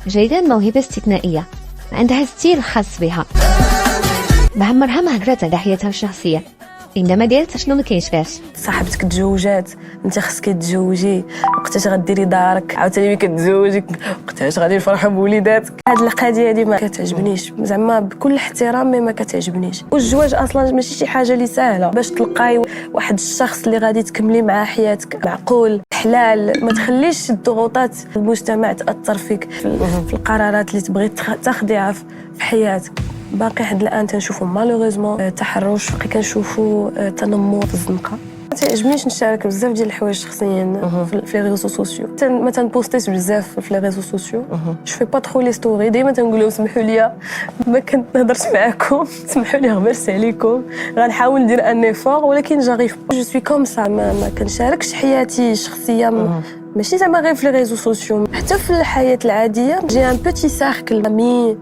جيداً موهبة استثنائية عندها ستيل خاص بها، ما عمرها ما هكرت على حياتها الشخصية، إنما ديرت شنو ما كاينش فاش. صاحبتك تزوجات، انت خصك تزوجي، وقتاش غديري دارك، عاوتاني ملي كتزوجي وقتاش غادي نفرحوا بوليداتك. هاد القضيه هادي ما كتعجبنيش زعما بكل احترام، ما كتعجبنيش. والزواج اصلا ماشي شي حاجه اللي سهله باش تلقاي واحد الشخص اللي غادي تكملي معاه حياتك معقول حلال. ما تخليش الضغوطات المجتمع تاثر فيك في القرارات اللي تبغي تاخديها في حياتك. باقي حد الان تنشوفوا مالوغيزمون تحرش، باقي كنشوفوا تنمر في الزنقه. ما تعجبنيش نشارك بزاف ديال الحوايج شخصيا في لي ريزو سوسيو. ما تنبوستيش بزاف في لي ريزو سوسيو. جو في با ترو لي ستوري. ديما تنقول لهم سمحوا لي ما كنهضرش معاكم، سمحوا لي غبرت عليكم، غنحاول ندير ان ايفور ولكن جاريف. جو سوي كوم سا، ما كنشاركش حياتي الشخصيه ماشي زعما غير في لي ريزو سوسيو، حتى في الحياه العاديه. جي ان بوتي ساركل امي